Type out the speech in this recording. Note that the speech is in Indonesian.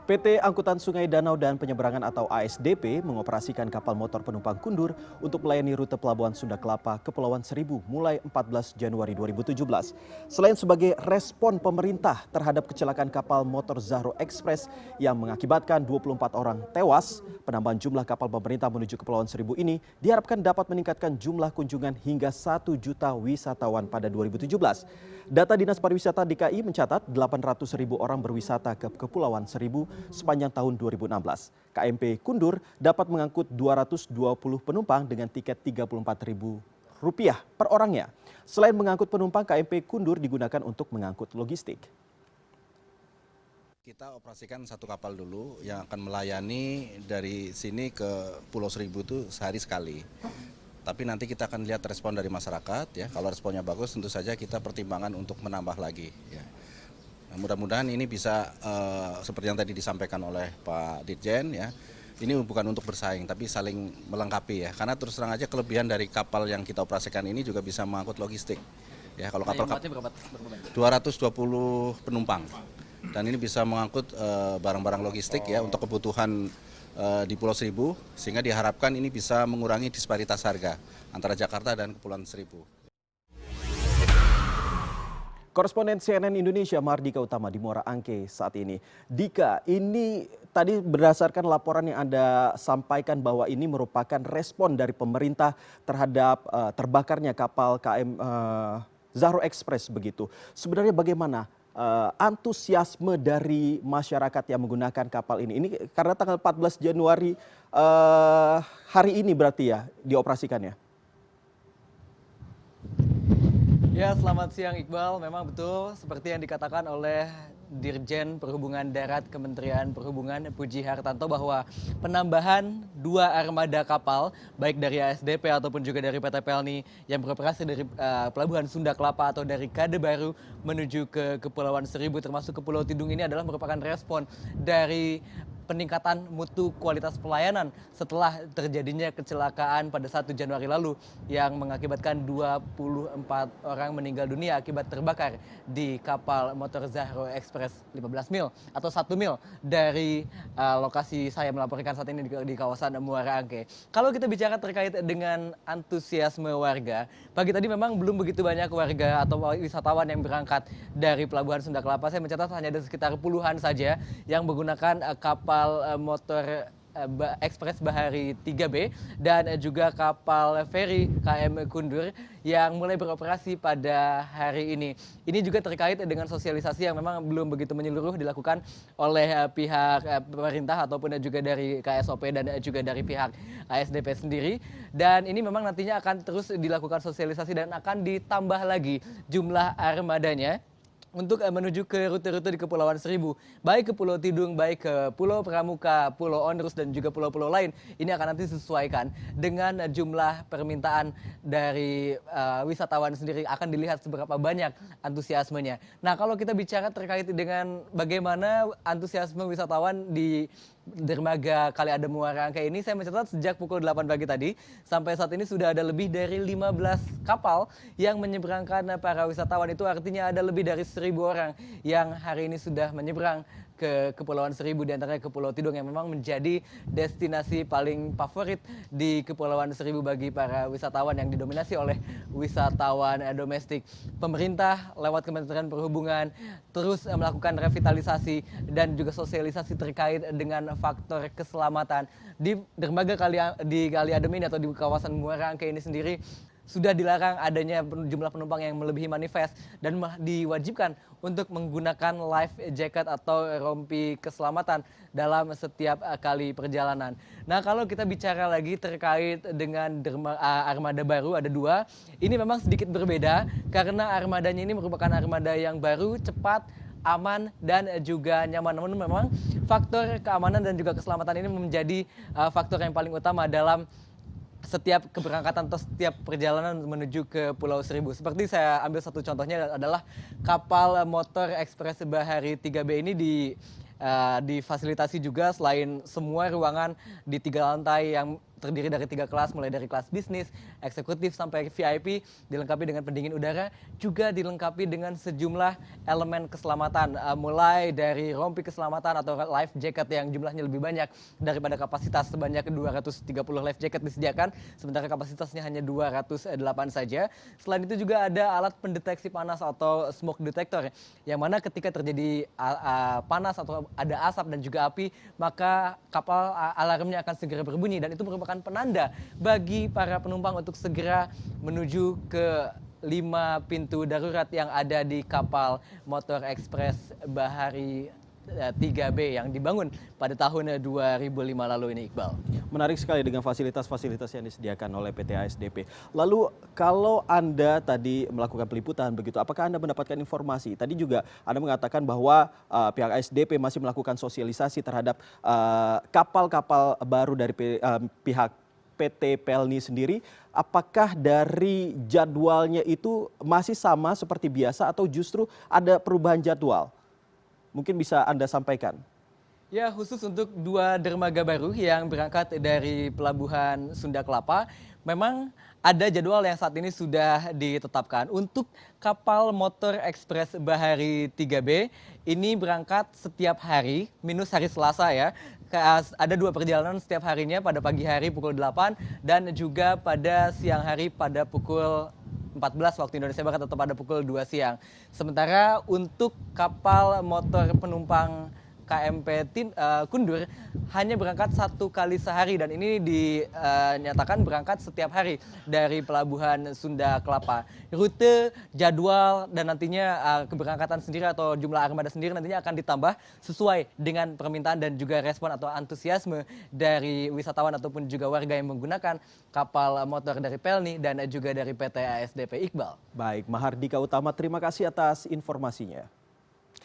PT Angkutan Sungai Danau dan Penyeberangan atau ASDP mengoperasikan kapal motor penumpang kundur untuk melayani rute Pelabuhan Sunda Kelapa, Kepulauan Seribu mulai 14 Januari 2017. Selain sebagai respon pemerintah terhadap kecelakaan kapal motor Zahro Express yang mengakibatkan 24 orang tewas, penambahan jumlah kapal pemerintah menuju Kepulauan Seribu ini diharapkan dapat meningkatkan jumlah kunjungan hingga 1 juta wisatawan pada 2017. Data Dinas Pariwisata DKI mencatat 800.000 orang berwisata ke Kepulauan Seribu sepanjang tahun 2016. KMP Kundur dapat mengangkut 220 penumpang dengan tiket Rp34.000 per orangnya. Selain mengangkut penumpang, KMP Kundur digunakan untuk mengangkut logistik. Kita operasikan satu kapal dulu yang akan melayani dari sini ke Pulau Seribu itu sehari sekali. Tapi nanti kita akan lihat respon dari masyarakat ya. Kalau responnya bagus tentu saja kita pertimbangan untuk menambah lagi ya. Nah, mudah-mudahan ini bisa seperti yang tadi disampaikan oleh Pak Dirjen ya. Ini bukan untuk bersaing tapi saling melengkapi ya. Karena terus terang aja kelebihan dari kapal yang kita operasikan ini juga bisa mengangkut logistik. Ya, kalau kapal 220 penumpang. Dan ini bisa mengangkut barang-barang logistik ya untuk kebutuhan di Pulau Seribu, sehingga diharapkan ini bisa mengurangi disparitas harga antara Jakarta dan Kepulauan Seribu. Koresponden CNN Indonesia Mardika Utama di Muara Angke saat ini. Dika, ini tadi berdasarkan laporan yang Anda sampaikan bahwa ini merupakan respon dari pemerintah terhadap terbakarnya kapal KM Zahro Express begitu. Sebenarnya bagaimana antusiasme dari masyarakat yang menggunakan kapal ini? Ini karena tanggal 14 Januari hari ini berarti ya dioperasikannya. Ya, selamat siang Iqbal. Memang betul seperti yang dikatakan oleh Dirjen Perhubungan Darat Kementerian Perhubungan Puji Hartanto bahwa penambahan 2 armada kapal baik dari ASDP ataupun juga dari PT Pelni yang beroperasi dari Pelabuhan Sunda Kelapa atau dari Kade Baru menuju ke Kepulauan Seribu termasuk ke Pulau Tidung ini adalah merupakan respon dari peningkatan mutu kualitas pelayanan setelah terjadinya kecelakaan pada 1 Januari lalu yang mengakibatkan 24 orang meninggal dunia akibat terbakar di kapal motor Zahro Express 15 mil atau 1 mil dari lokasi saya melaporkan saat ini di kawasan Muara Angke. Kalau kita bicara terkait dengan antusiasme warga, pagi tadi memang belum begitu banyak warga atau wisatawan yang berangkat dari Pelabuhan Sunda Kelapa. Saya mencatat hanya ada sekitar puluhan saja yang menggunakan kapal motor Ekspres Bahari 3B dan juga kapal feri KM Kundur yang mulai beroperasi pada hari ini. Ini juga terkait dengan sosialisasi yang memang belum begitu menyeluruh dilakukan oleh pihak pemerintah ataupun juga dari KSOP dan juga dari pihak ASDP sendiri. Dan ini memang nantinya akan terus dilakukan sosialisasi dan akan ditambah lagi jumlah armadanya untuk menuju ke rute-rute di Kepulauan Seribu, baik ke Pulau Tidung, baik ke Pulau Pramuka, Pulau Onrus, dan juga pulau-pulau lain. Ini akan nanti disesuaikan dengan jumlah permintaan dari wisatawan sendiri, akan dilihat seberapa banyak antusiasmenya. Nah, kalau kita bicara terkait dengan bagaimana antusiasme wisatawan di dermaga Kali Adem Muara Angke ini, saya mencatat sejak pukul 8 pagi tadi sampai saat ini sudah ada lebih dari 15 kapal yang menyeberangkan para wisatawan. Itu artinya ada lebih dari 1.000 orang yang hari ini sudah menyeberang ke Kepulauan Seribu, di antaranya ke Pulau Tidung yang memang menjadi destinasi paling favorit di Kepulauan Seribu bagi para wisatawan yang didominasi oleh wisatawan domestik. Pemerintah lewat Kementerian Perhubungan terus melakukan revitalisasi dan juga sosialisasi terkait dengan faktor keselamatan di dermaga di Kali Adem ini atau di kawasan Muara Angke ini sendiri. Sudah dilarang adanya jumlah penumpang yang melebihi manifest dan diwajibkan untuk menggunakan life jacket atau rompi keselamatan dalam setiap kali perjalanan. Nah, kalau kita bicara lagi terkait dengan armada baru, ada 2. Ini memang sedikit berbeda karena armadanya ini merupakan armada yang baru, cepat, aman dan juga nyaman. Namun memang faktor keamanan dan juga keselamatan ini menjadi faktor yang paling utama dalam setiap keberangkatan atau setiap perjalanan menuju ke Pulau Seribu. Seperti saya ambil satu contohnya adalah kapal motor Ekspres Bahari 3B ini difasilitasi juga selain semua ruangan di 3 lantai yang terdiri dari 3 kelas, mulai dari kelas bisnis, eksekutif sampai VIP, dilengkapi dengan pendingin udara, juga dilengkapi dengan sejumlah elemen keselamatan, mulai dari rompi keselamatan atau life jacket yang jumlahnya lebih banyak daripada kapasitas, sebanyak 230 life jacket disediakan, sementara kapasitasnya hanya 208 saja. Selain itu juga ada alat pendeteksi panas atau smoke detector, yang mana ketika terjadi panas atau ada asap dan juga api, maka kapal alarmnya akan segera berbunyi, dan itu merupakan penanda bagi para penumpang untuk segera menuju ke 5 pintu darurat yang ada di kapal motor ekspres Bahari 3B yang dibangun pada tahun 2005 lalu ini, Iqbal. Menarik sekali dengan fasilitas-fasilitas yang disediakan oleh PT ASDP. Lalu kalau Anda tadi melakukan peliputan begitu, apakah Anda mendapatkan informasi? Tadi juga Anda mengatakan bahwa pihak ASDP masih melakukan sosialisasi terhadap kapal-kapal baru dari pihak PT Pelni sendiri. Apakah dari jadwalnya itu masih sama seperti biasa atau justru ada perubahan jadwal? Mungkin bisa Anda sampaikan. Ya, khusus untuk 2 dermaga baru yang berangkat dari Pelabuhan Sunda Kelapa, memang ada jadwal yang saat ini sudah ditetapkan. Untuk kapal motor ekspres Bahari 3B, ini berangkat setiap hari, minus hari Selasa ya. Ada 2 perjalanan setiap harinya, pada pagi hari pukul 8 dan juga pada siang hari pada pukul 14 waktu Indonesia Barat atau pada pukul 2 siang. Sementara untuk kapal motor penumpang KMP Kundur hanya berangkat 1 kali sehari, dan ini dinyatakan berangkat setiap hari dari Pelabuhan Sunda Kelapa. Rute, jadwal, dan nantinya keberangkatan sendiri atau jumlah armada sendiri nantinya akan ditambah sesuai dengan permintaan dan juga respon atau antusiasme dari wisatawan ataupun juga warga yang menggunakan kapal motor dari Pelni dan juga dari PT ASDP, Iqbal. Baik, Mahardika Utama, terima kasih atas informasinya.